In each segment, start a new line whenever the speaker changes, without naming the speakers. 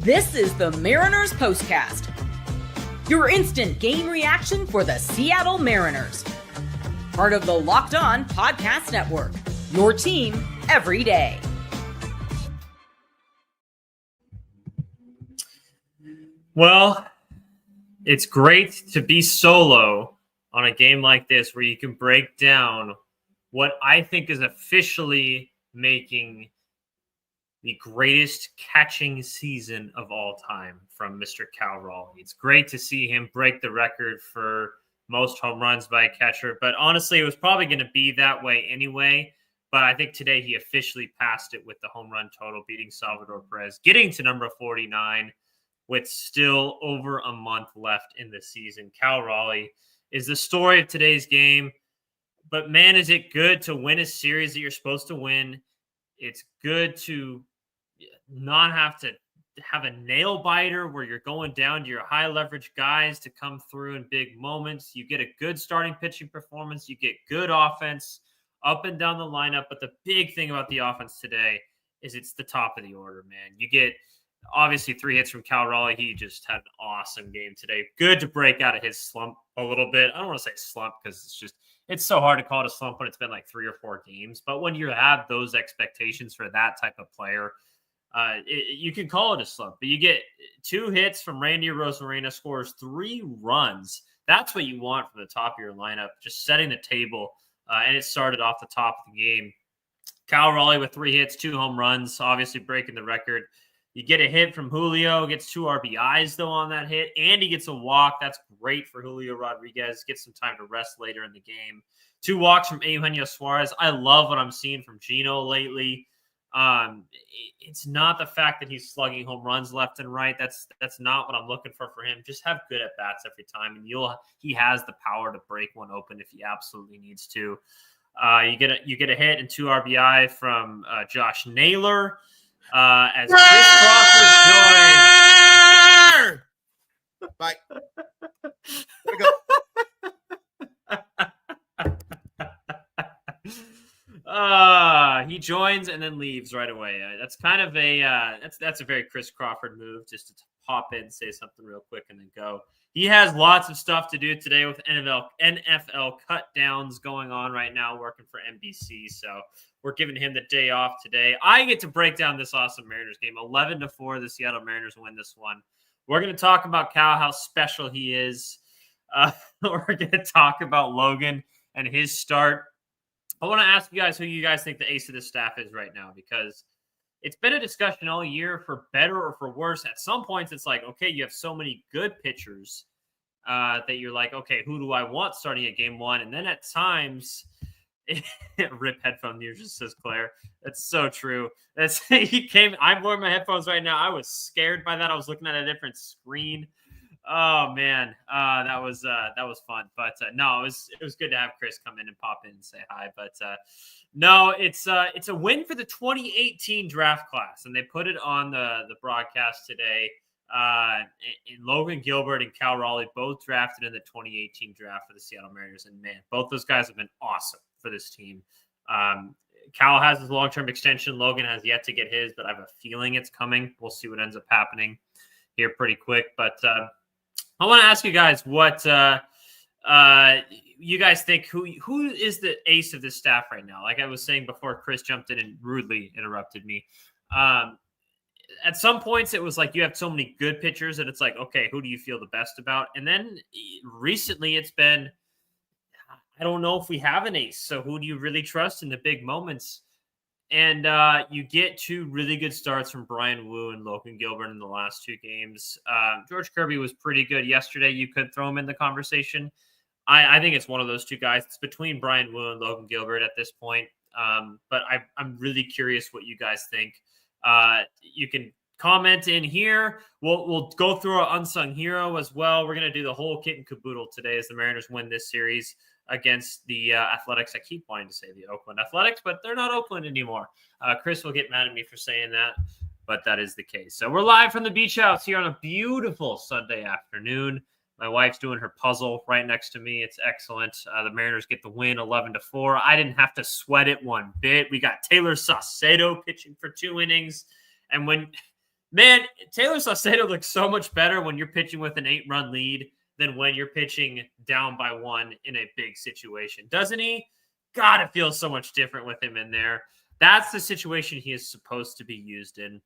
This is the Mariners Postcast, your instant game reaction for the Seattle Mariners. Part of the Locked On Podcast Network, your team every day.
Well, it's great to be solo on a game like this where you can break down what I think is officially making the greatest catching season of all time from Mr. Cal Raleigh. It's great to see him break the record for most home runs by a catcher, but honestly, it was probably going to be that way anyway. But I think today he officially passed it with the home run total, beating Salvador Perez, getting to number 49 with still over a month left in the season. Cal Raleigh is the story of today's game. But man, is it good to win a series that you're supposed to win. It's good to not have to have a nail biter where you're going down to your high leverage guys to come through in big moments. You get a good starting pitching performance. You get good offense up and down the lineup. But the big thing about the offense today is it's the top of the order, man. You get obviously 3 hits from Cal Raleigh. He just had an awesome game today. Good to break out of his slump a little bit. I don't want to say slump because it's so hard to call it a slump when it's been like 3 or 4 games. But when you have those expectations for that type of player, you can call it a slump. But you get 2 hits from Randy Rosarena, scores 3 runs. That's what you want from the top of your lineup, just setting the table. And it started off the top of the game. Cal Raleigh with 3 hits, 2 home runs, obviously breaking the record. You get a hit from Julio, gets 2 RBIs, though, on that hit, and he gets a walk. That's great for Julio Rodriguez. Gets some time to rest later in the game. 2 walks from Eugenio Suarez. I love what I'm seeing from Gino lately. It's not the fact that he's slugging home runs left and right. That's not what I'm looking for him. Just have good at-bats every time, and he has the power to break one open if he absolutely needs to. You get a hit and 2 RBI from Josh Naylor. As Chris Crawford joins.
Bye. Gotta go.
He joins and then leaves right away. That's kind of that's a very Chris Crawford move, just to pop in, say something real quick, and then go. He has lots of stuff to do today with NFL cut downs going on right now, working for NBC. So we're giving him the day off today. I get to break down this awesome Mariners game. 11-4, the Seattle Mariners win this one. We're going to talk about Cal, how special he is. We're going to talk about Logan and his start. I want to ask you guys who you guys think the ace of the staff is right now, because it's been a discussion all year, for better or for worse. At some points, it's like, okay, you have so many good pitchers that you're like, okay, who do I want starting at game 1? And then at times, rip headphone users, says Claire. That's so true. I'm wearing my headphones right now. I was scared by that. I was looking at a different screen. Oh man, that was fun. But no, it was good to have Chris come in and pop in and say hi. But no, it's a win for the 2018 draft class, and they put it on the broadcast today. And Logan Gilbert and Cal Raleigh both drafted in the 2018 draft for the Seattle Mariners, and man, both those guys have been awesome for this team. Cal has his long-term extension. Logan has yet to get his, but I have a feeling it's coming. We'll see what ends up happening here pretty quick. But I want to ask you guys what you guys think. Who is the ace of this staff right now? Like I was saying before, Chris jumped in and rudely interrupted me. At some points, it was like you have so many good pitchers that it's like, okay, who do you feel the best about? And then recently it's been, I don't know if we have an ace. So who do you really trust in the big moments? And you get 2 really good starts from Brian Wu and Logan Gilbert in the last 2 games. George Kirby was pretty good yesterday. You could throw him in the conversation. I think it's one of those 2 guys. It's between Brian Wu and Logan Gilbert at this point. But I'm really curious what you guys think. You can comment in here. We'll go through our unsung hero as well. We're going to do the whole kit and caboodle today as the Mariners win this series against the Athletics. I keep wanting to say the Oakland Athletics, but they're not Oakland anymore. Chris will get mad at me for saying that, but that is the case. So we're live from the beach house here on a beautiful Sunday afternoon. My wife's doing her puzzle right next to me. It's excellent. The Mariners get the win 11-4. I didn't have to sweat it one bit. We got Taylor Saucedo pitching for 2 innings. And when Man, Taylor Saucedo looks so much better when you're pitching with an 8-run lead than when you're pitching down by 1 in a big situation. Doesn't he? God, it feels so much different with him in there. That's the situation he is supposed to be used in.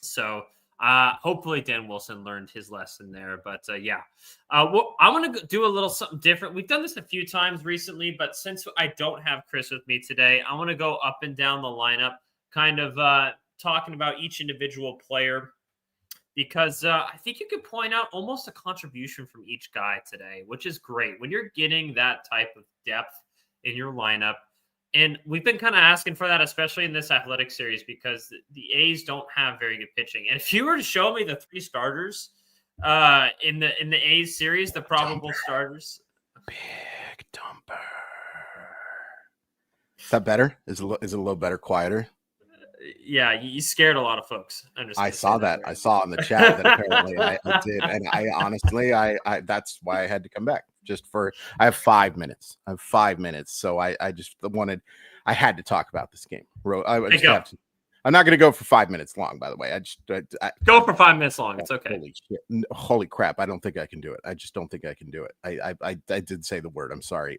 So hopefully Dan Wilson learned his lesson there. But well, I want to do a little something different. We've done this a few times recently, but since I don't have Chris with me today, I want to go up and down the lineup, kind of talking about each individual player, because I think you could point out almost a contribution from each guy today, which is great. When you're getting that type of depth in your lineup, and we've been kind of asking for that, especially in this athletic series, because the A's don't have very good pitching. And if you were to show me the 3 starters in the A's series, the probable starters.
Big dumper. Is that better? Is it a little better, quieter?
Yeah, you scared a lot of folks.
I saw that. I saw in the chat that apparently I did. And I honestly, I that's why I had to come back. I have 5 minutes. So I just wanted, I had to talk about this game. I'm not going to go for 5 minutes long, by the way. I
go for 5 minutes long. It's okay.
Holy shit. Holy crap. I don't think I can do it. I just don't think I can do it. I did say the word. I'm sorry.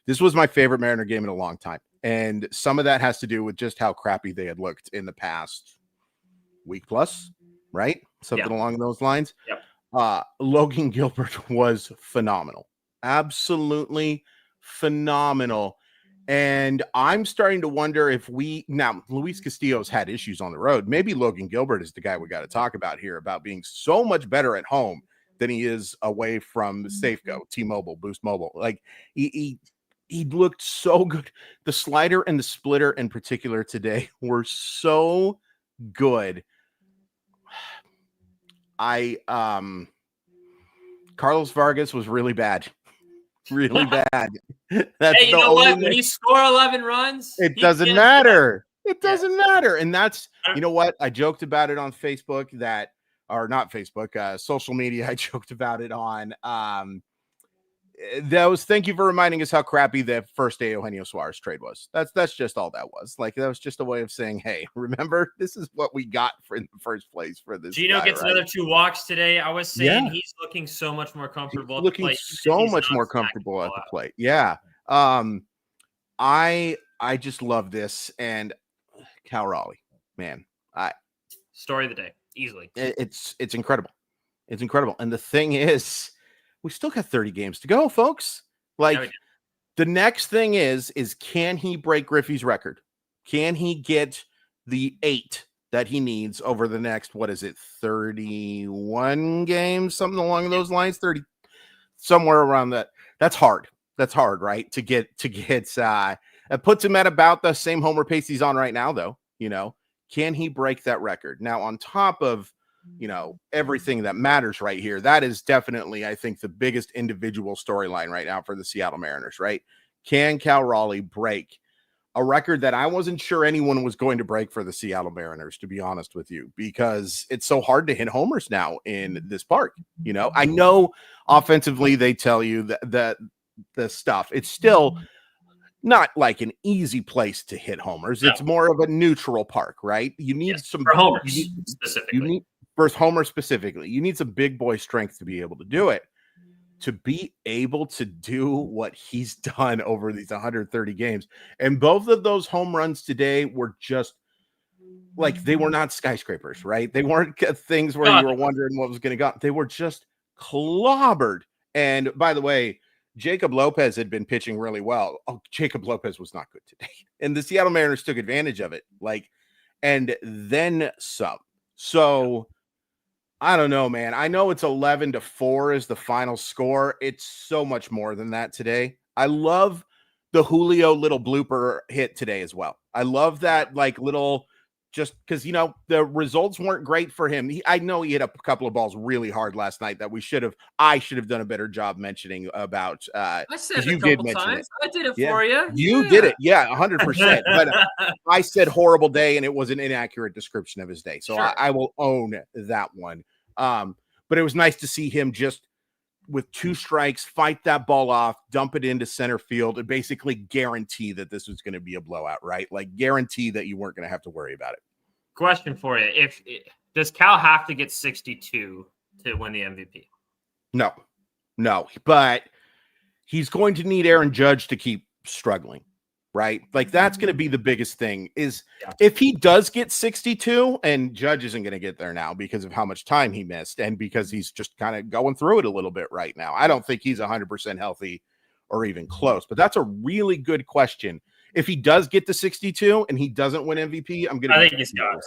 This was my favorite Mariner game in a long time. And some of that has to do with just how crappy they had looked in the past week plus, right? Something along those lines.
Yep.
Logan Gilbert was phenomenal. Absolutely phenomenal. And I'm starting to wonder if now Luis Castillo's had issues on the road. Maybe Logan Gilbert is the guy we got to talk about here, about being so much better at home than he is away from Safeco, T-Mobile, Boost Mobile. Like he looked so good. The slider and the splitter in particular today were so good. Carlos Vargas was really bad. Really bad. That's
hey, you know what? When you score 11 runs,
it doesn't matter. It doesn't matter. And that's, you know what? I joked about it on Facebook social media. I joked about it on thank you for reminding us how crappy the first day Eugenio Suarez trade was. That's just all that was. Like, that was just a way of saying, hey, remember, this is what we got in the first place for this.
Gino gets another 2 walks today. I was saying he's looking so much more comfortable.
He's looking so much more comfortable at the plate. Yeah. I just love this. And Cal Raleigh, man,
story of the day, easily.
It's incredible. It's incredible. And the thing is, we still got 30 games to go, folks. Like, the next thing is can he break Griffey's record? Can he get the 8 that he needs over the next, 31 games, something along those lines, 30, somewhere around that. That's hard. That's hard, right? To get it puts him at about the same homer pace he's on right now, though. Can he break that record? Now, on top of everything that matters right here, that is definitely, I think, the biggest individual storyline right now for the Seattle Mariners, right? Can Cal Raleigh break a record that I wasn't sure anyone was going to break for the Seattle Mariners, to be honest with you, because it's so hard to hit homers now in this park. I know offensively they tell you that the stuff, it's still not like an easy place to hit homers. No. It's more of a neutral park, right? You need some
for homers specifically.
For Homer specifically, you need some big boy strength to be able to do it. To be able to do what he's done over these 130 games. And both of those home runs today were just like, they were not skyscrapers, right? They weren't things where you were wondering what was going to go. They were just clobbered. And by the way, Jacob Lopez had been pitching really well. Oh, Jacob Lopez was not good today. And the Seattle Mariners took advantage of it. And then some. So I don't know, man. I know it's 11-4 is the final score. It's so much more than that today. I love the Julio little blooper hit today as well. I love that little, just because, the results weren't great for him. I know he hit a couple of balls really hard last night that I should have done a better job mentioning about.
I said it a couple times. I did it for you.
You did it. Yeah, 100%. But I said horrible day, and it was an inaccurate description of his day. So sure. I will own that one. But it was nice to see him just with 2 strikes, fight that ball off, dump it into center field, and basically guarantee that this was going to be a blowout, right? Like, guarantee that you weren't going to have to worry about it.
Question for you. Does Cal have to get 62 to win the MVP?
No, but he's going to need Aaron Judge to keep struggling, right? Like that's going to be the biggest thing is if he does get 62, and Judge isn't going to get there now because of how much time he missed and because he's just kind of going through it a little bit right now. I don't think he's 100% healthy or even close, but that's a really good question. If he does get to 62 and he doesn't win MVP,
I think he's got it.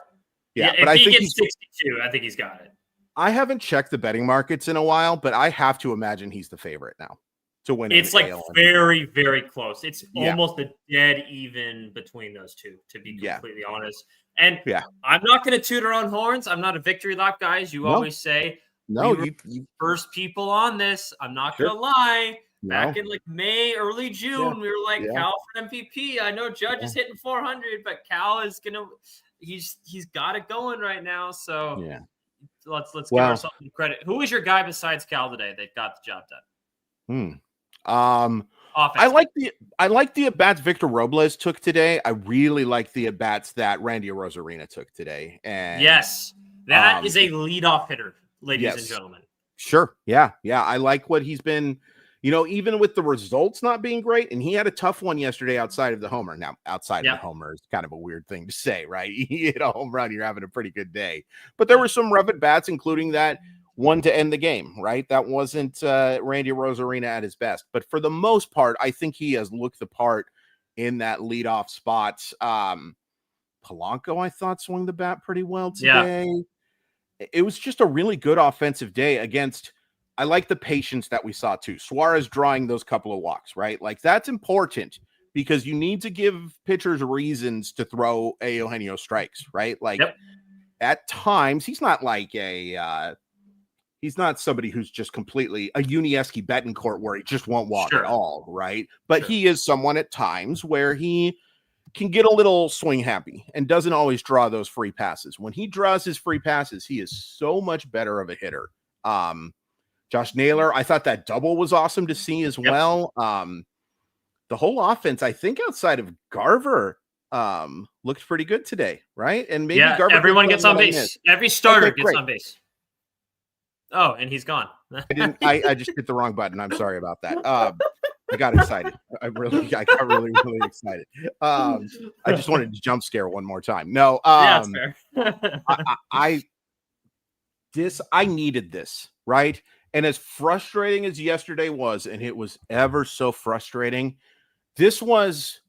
Yeah,
but
I think
he gets 62, I think he's got it.
I haven't checked the betting markets in a while, but I have to imagine he's the favorite now to win.
It's like very, very close. It's almost a dead even between those two, to be completely honest. And I'm not going to toot our own horns. I'm not a victory lap guy, as you always say.
No,
you first people on this. I'm not going to lie. Back in like May, early June, we were like Cal for MVP. I know Judge is hitting 400, but Cal is he's got it going right now. So let's give ourselves some credit. Who is your guy besides Cal today that got the job done? I like the at-bats Victor Robles took today. I really like the at-bats that Randy Rosarina took today. And yes, that is a leadoff hitter, ladies and gentlemen.
Sure. Yeah. I like what he's been, even with the results not being great. And he had a tough one yesterday outside of the homer. Now, outside of the homer is kind of a weird thing to say, right? You hit a home run, you're having a pretty good day. But there were some rough at-bats, including that one to end the game, right? That wasn't Randy Rosarina at his best. But for the most part, I think he has looked the part in that leadoff spot. Polanco, I thought, swung the bat pretty well today. Yeah. It was just a really good offensive day against – I like the patience that we saw, too. Suarez drawing those couple of walks, right? Like, that's important because you need to give pitchers reasons to throw Eugenio strikes, right? Like, at times, he's not like he's not somebody who's just completely a Unieski Betancourt where he just won't walk at all, right? But he is someone at times where he can get a little swing happy and doesn't always draw those free passes. When he draws his free passes, he is so much better of a hitter. Josh Naylor, I thought that double was awesome to see as well. The whole offense, I think outside of Garver, looked pretty good today, right? And maybe Garver
everyone gets on base. Every starter gets on base. Oh, and he's gone.
I just hit the wrong button. I'm sorry about that. I got excited. I got really excited. I just wanted to jump scare one more time. No,
that's fair.
I needed this, right? And as frustrating as yesterday was, and it was ever so frustrating, this was,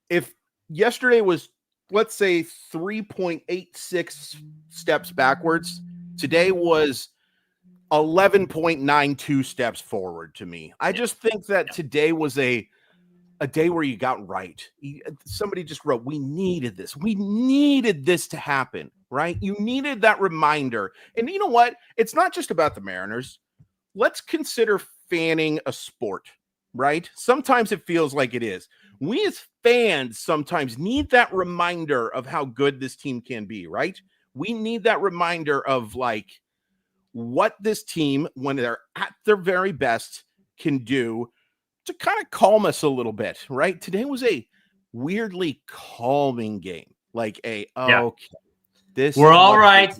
if yesterday was, let's say, 3.86 steps backwards, today was 11.92 steps forward to me. I just think that today was a day where you got right. Somebody just wrote, we needed this. We needed this to happen, right? You needed that reminder. And you know what? It's not just about the Mariners. Let's consider fanning a sport, right? Sometimes it feels like it is. We as fans sometimes need that reminder of how good this team can be, right? We need that reminder of like what this team, when they're at their very best, can do to kind of calm us a little bit, right? Today was a weirdly calming game. Like okay,
we're all right.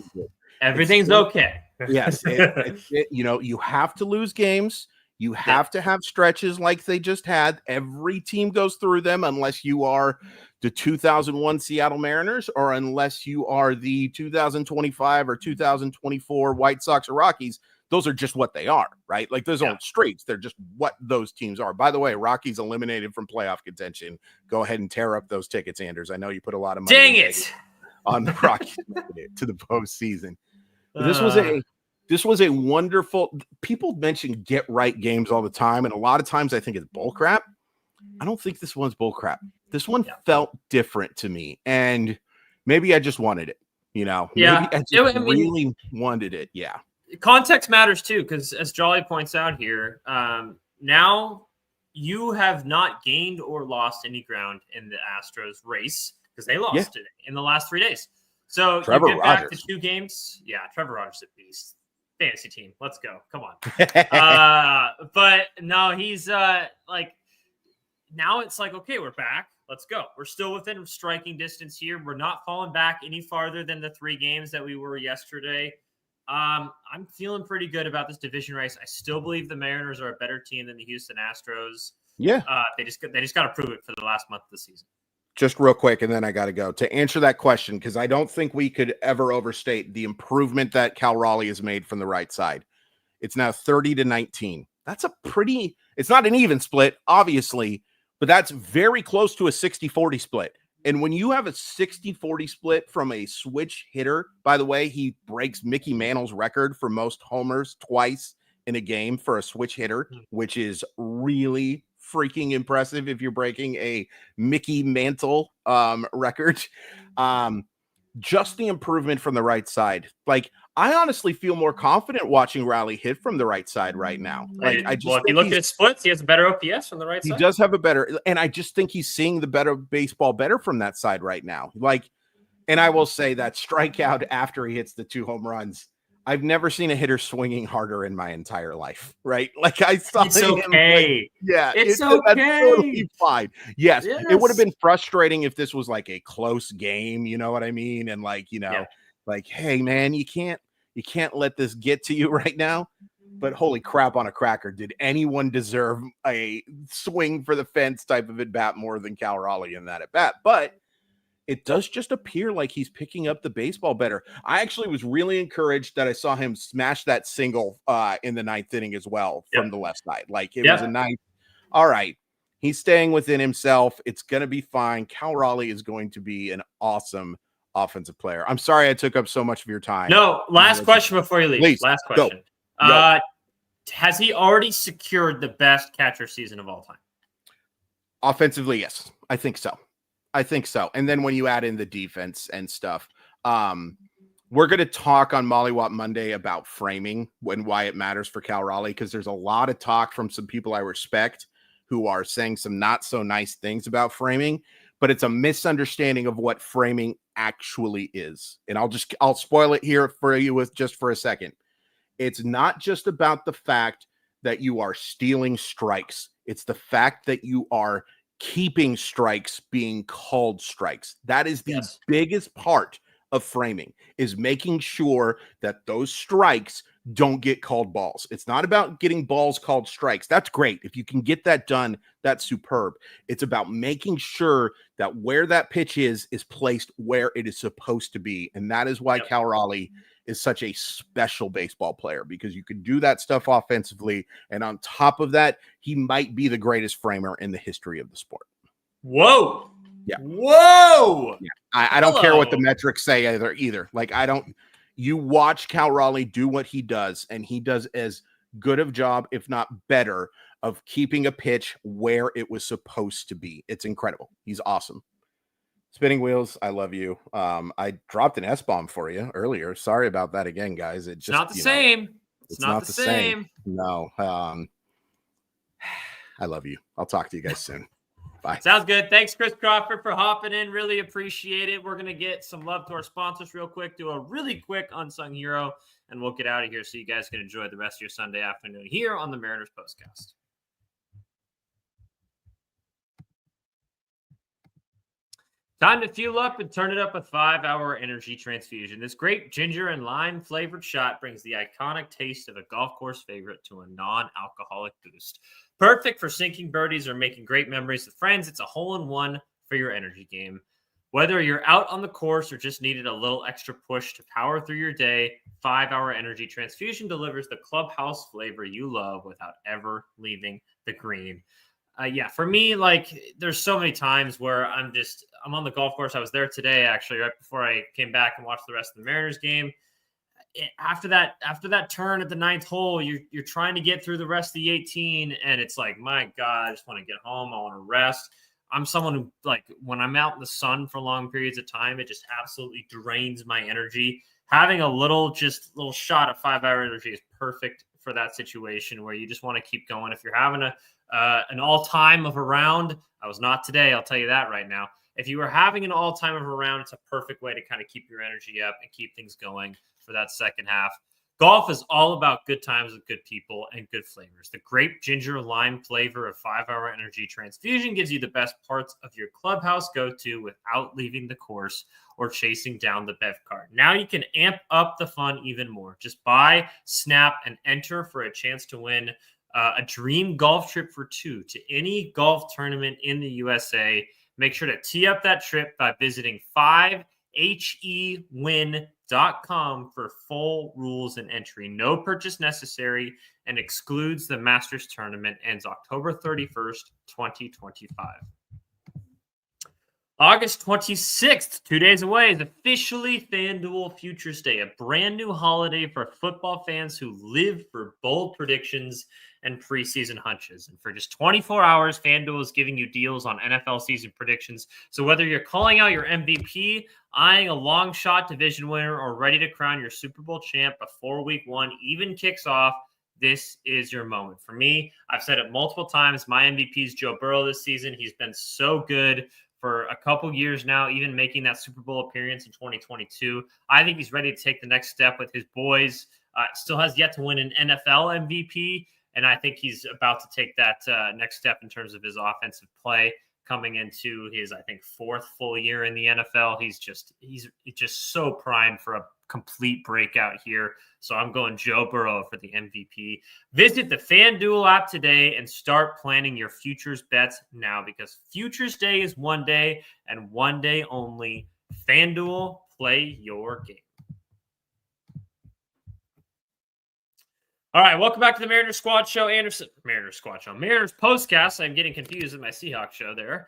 Everything's okay.
Yes. You have to lose games. You have to have stretches like they just had. Every team goes through them unless you are the 2001 Seattle Mariners or unless you are the 2025 or 2024 White Sox or Rockies. Those are just what they are, right? Like those aren't streaks. They're just what those teams are. By the way, Rockies eliminated from playoff contention. Go ahead and tear up those tickets, Anders. I know you put a lot of money on the Rockies to the postseason. This was a wonderful. People mention get right games all the time, and a lot of times I think it's bull crap. I don't think this one's bull crap. This one felt different to me, and maybe I just wanted it. Maybe I just really wanted it. Yeah.
Context matters too, because as Jolly points out here, now you have not gained or lost any ground in the Astros race because they lost today in the last 3 days. So
Trevor
you get
Rogers.
back to 2 games. Yeah, Trevor Rogers is a beast. Fantasy team. Let's go. Come on. But no, he's like, now it's like, okay, we're back. let's go. We're still within striking distance here. We're not falling back any farther than the 3 games that we were yesterday. I'm feeling pretty good about this division race. I still believe the Mariners are a better team than the Houston Astros.
Yeah.
They just got to prove it for the last month of the season.
Just real quick, and then I got to go. To answer that question, because I don't think we could ever overstate the improvement that Cal Raleigh has made from the right side. It's now 30-19. That's a pretty – it's not an even split, obviously, but that's very close to a 60-40 split. And when you have a 60-40 split from a switch hitter, by the way, he breaks Mickey Mantle's record for most homers twice in a game for a switch hitter, which is really freaking impressive if you're breaking a Mickey Mantle record. Just the improvement from the right side. Like, I honestly feel more confident watching Raleigh hit from the right side right now. Like, I just
if you look at his splits, he has a better OPS from the right side.
He does have a better, and I just think he's seeing the better baseball better from that side right now. Like, and I will say that strikeout after he hits the 2 home runs, I've never seen a hitter swinging harder in my entire life, right? Like, I saw
it's okay.
It's
okay.
That's totally fine. Yes,
yes,
it would have been frustrating if this was like a close game, you know what I mean? And like, like, hey man, you can't let this get to you right now. But holy crap on a cracker, did anyone deserve a swing for the fence type of at bat more than Cal Raleigh in that at bat? But it does just appear like he's picking up the baseball better. I actually was really encouraged that I saw him smash that single in the 9th inning as well from the left side. Like, it was a nice, all right, he's staying within himself. It's going to be fine. Cal Raleigh is going to be an awesome offensive player. I'm sorry I took up so much of your time.
No, last question before you leave.
Please,
last question.
Go.
Has he already secured the best catcher season of all time?
Offensively, yes. I think so. And then when you add in the defense and stuff, we're going to talk on Mollywop Monday about framing and why it matters for Cal Raleigh, because there's a lot of talk from some people I respect who are saying some not so nice things about framing, but it's a misunderstanding of what framing actually is. And I'll spoil it here for you just for a second. It's not just about the fact that you are stealing strikes. It's the fact that you are keeping strikes being called strikes. That is the biggest part of framing, is making sure that those strikes don't get called balls. It's not about getting balls called strikes. That's great. If you can get that done, that's superb. It's about making sure that where that pitch is placed where it is supposed to be. And that is why Cal Raleigh is such a special baseball player, because you can do that stuff offensively. And on top of that, he might be the greatest framer in the history of the sport.
Whoa.
Yeah.
Whoa.
Yeah. I don't care what the metrics say either. Like, you watch Cal Raleigh do what he does, and he does as good of job, if not better, of keeping a pitch where it was supposed to be. It's incredible. He's awesome. Spinning Wheels, I love you. I dropped an S-bomb for you earlier. Sorry about that again, guys. It's just
not the same.
It's not the same. No. I love you. I'll talk to you guys soon. Bye.
Sounds good. Thanks, Chris Crawford, for hopping in. Really appreciate it. We're going to get some love to our sponsors real quick, do a really quick Unsung Hero, and we'll get out of here so you guys can enjoy the rest of your Sunday afternoon here on the Mariners Postcast. Time to fuel up and turn it up with 5-Hour Energy Transfusion. This great ginger and lime flavored shot brings the iconic taste of a golf course favorite to a non-alcoholic boost. Perfect for sinking birdies or making great memories with friends. It's a hole-in-one for your energy game. Whether you're out on the course or just needed a little extra push to power through your day, 5-Hour Energy Transfusion delivers the clubhouse flavor you love without ever leaving the green. For me, like, there's so many times where I'm on the golf course. I was there today, actually, right before I came back and watched the rest of the Mariners game. After that turn at the 9th hole, you're trying to get through the rest of the 18, and it's like, my God, I just want to get home. I want to rest. I'm someone who, like, when I'm out in the sun for long periods of time, it just absolutely drains my energy. Having a little shot of 5-Hour Energy is perfect for that situation where you just want to keep going. If you're having an all-time of a round, I was not today, I'll tell you that right now. If you were having an all-time of a round, it's a perfect way to kind of keep your energy up and keep things going for that second half. Golf is all about good times with good people and good flavors. The grape ginger lime flavor of 5-Hour Energy Transfusion gives you the best parts of your clubhouse go-to without leaving the course or chasing down the bev cart. Now you can amp up the fun even more. Just buy, snap, and enter for a chance to win a dream golf trip for 2 to any golf tournament in the USA. Make sure to tee up that trip by visiting 5hewin.com for full rules and entry. No purchase necessary and excludes the Masters tournament. Ends October 31st, 2025. August 26th, 2 days away, is officially FanDuel Futures Day, a brand new holiday for football fans who live for bold predictions and preseason hunches. And for just 24 hours, FanDuel is giving you deals on NFL season predictions. So whether you're calling out your MVP, eyeing a long shot division winner, or ready to crown your Super Bowl champ before week 1 even kicks off, this is your moment. For me, I've said it multiple times, my MVP is Joe Burrow this season. He's been so good for a couple years now, even making that Super Bowl appearance in 2022. I think he's ready to take the next step with his boys. Still has yet to win an NFL MVP, and I think he's about to take that next step in terms of his offensive play coming into his, I think, 4th full year in the NFL. He's just so primed for a complete breakout here. So I'm going Joe Burrow for the MVP. Visit the FanDuel app today and start planning your futures bets now, because Futures Day is one day and one day only. FanDuel, play your game. All right, welcome back to the Mariners Squad Show. Mariners Postcast. I'm getting confused with my Seahawks show there.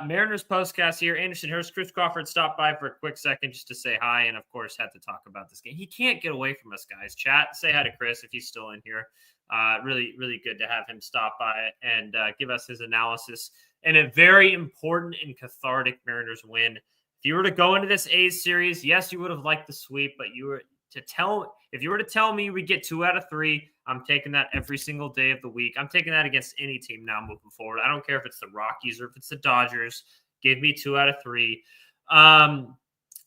Mariners Postcast here. Anderson, Hirst, Chris Crawford stopped by for a quick second just to say hi, and of course had to talk about this game. He can't get away from us, guys. Chat, say hi to Chris if he's still in here. Really, really good to have him stop by and give us his analysis and a very important and cathartic Mariners win. If you were to go into this A's series, yes, you would have liked the sweep, but if you were to tell me we get 2 out of 3, I'm taking that every single day of the week. I'm taking that against any team now moving forward. I don't care if it's the Rockies or if it's the Dodgers. Give me 2 out of 3.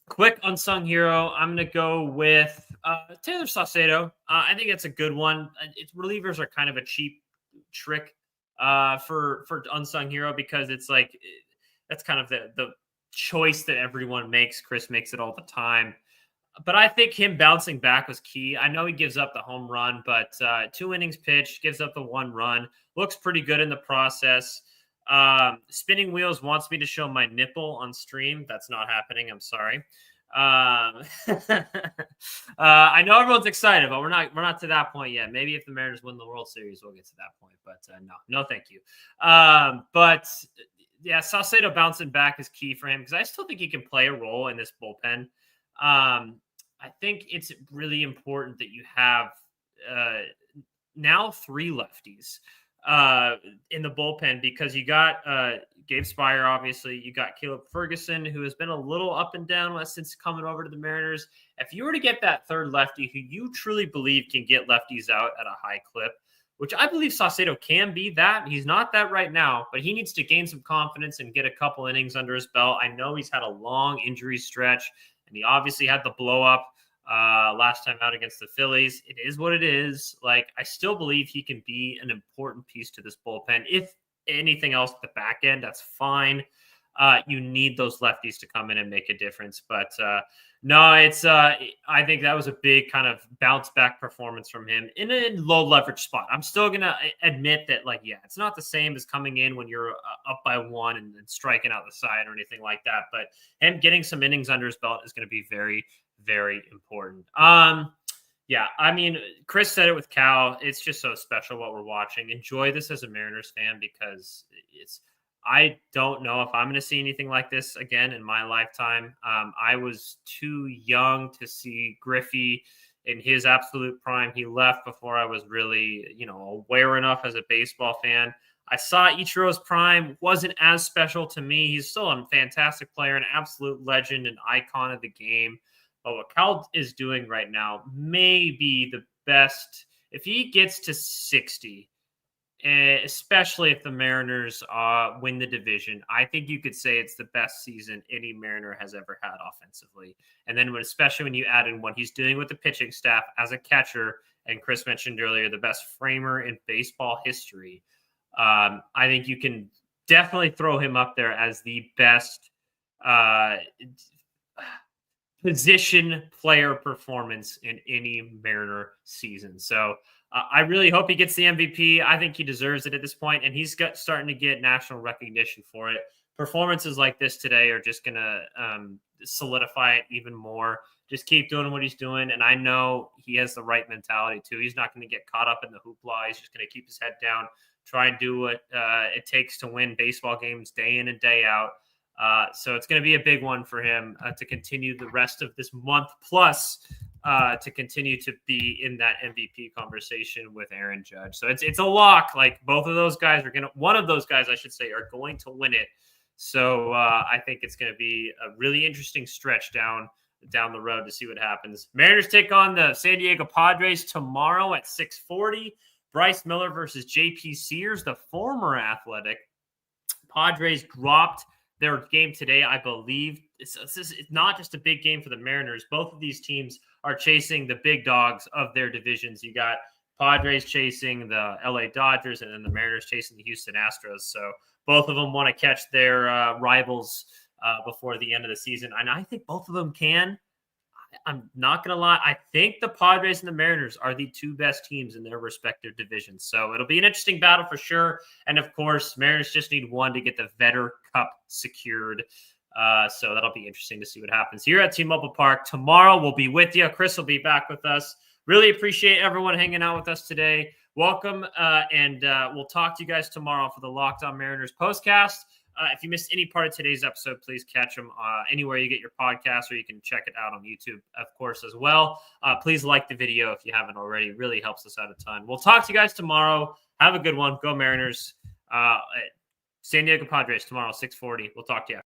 Quick unsung hero. I'm going to go with Taylor Saucedo. I think it's a good one. Relievers are kind of a cheap trick for unsung hero, because it's like that's kind of the choice that everyone makes. Chris makes it all the time. But I think him bouncing back was key. I know he gives up the home run, but 2 innings pitched, gives up the 1 run. Looks pretty good in the process. Spinning Wheels wants me to show my nipple on stream. That's not happening. I'm sorry. I know everyone's excited, but we're not to that point yet. Maybe if the Mariners win the World Series, we'll get to that point. But no, thank you. But yeah, Saucedo bouncing back is key for him, because I still think he can play a role in this bullpen. I think it's really important that you have now 3 lefties in the bullpen, because you got Gabe Spire, obviously. You got Caleb Ferguson, who has been a little up and down since coming over to the Mariners. If you were to get that third lefty who you truly believe can get lefties out at a high clip, which I believe Saucedo can be that. He's not that right now, but he needs to gain some confidence and get a couple innings under his belt. I know he's had a long injury stretch, and he obviously had the blow up last time out against the Phillies. It is what it is. Like, I still believe he can be an important piece to this bullpen. If anything else at the back end, that's fine. You need those lefties to come in and make a difference. But no, it's I think that was a big kind of bounce back performance from him in a low leverage spot. I'm still going to admit that, like, yeah, it's not the same as coming in when you're up by 1 and striking out the side or anything like that. But him getting some innings under his belt is going to be very, very important. Yeah, I mean, Chris said it with Cal. It's just so special what we're watching. Enjoy this as a Mariners fan, because I don't know if I'm going to see anything like this again in my lifetime. I was too young to see Griffey in his absolute prime. He left before I was really, aware enough as a baseball fan. I saw Ichiro's prime. Wasn't as special to me. He's still a fantastic player, an absolute legend, an icon of the game. But what Cal is doing right now may be the best. If he gets to 60, especially if the Mariners win the division. I think you could say it's the best season any Mariner has ever had offensively. And then especially when you add in what he's doing with the pitching staff as a catcher, and Chris mentioned earlier, the best framer in baseball history. I think you can definitely throw him up there as the best position player performance in any Mariner season. So I really hope he gets the MVP. I think he deserves it at this point, and he's starting to get national recognition for it. Performances like this today are just going to solidify it even more. Just keep doing what he's doing, and I know he has the right mentality too. He's not going to get caught up in the hoopla. He's just going to keep his head down, try and do what it takes to win baseball games day in and day out. So it's going to be a big one for him to continue the rest of this month, plus to continue to be in that MVP conversation with Aaron Judge. So it's a lock. Like both of those guys one of those guys, I should say, are going to win it. So I think it's going to be a really interesting stretch down the road to see what happens. Mariners take on the San Diego Padres tomorrow at 6:40. Bryce Miller versus JP Sears, the former Athletic. Padres dropped their game today, I believe. It's not just a big game for the Mariners. Both of these teams are chasing the big dogs of their divisions. You got Padres chasing the LA Dodgers, and then the Mariners chasing the Houston Astros. So both of them want to catch their rivals before the end of the season. And I think both of them can. I'm not going to lie. I think the Padres and the Mariners are the two best teams in their respective divisions. So it'll be an interesting battle for sure. And of course, Mariners just need one to get the Vetter Cup secured. So that'll be interesting to see what happens here at T-Mobile Park. Tomorrow we'll be with you. Chris will be back with us. Really appreciate everyone hanging out with us today. Welcome. And we'll talk to you guys tomorrow for the Locked On Mariners postcast. If you missed any part of today's episode, please catch them anywhere you get your podcast, or you can check it out on YouTube, of course, as well. Please like the video if you haven't already. It really helps us out a ton. We'll talk to you guys tomorrow. Have a good one. Go Mariners. San Diego Padres tomorrow, 6:40. We'll talk to you after.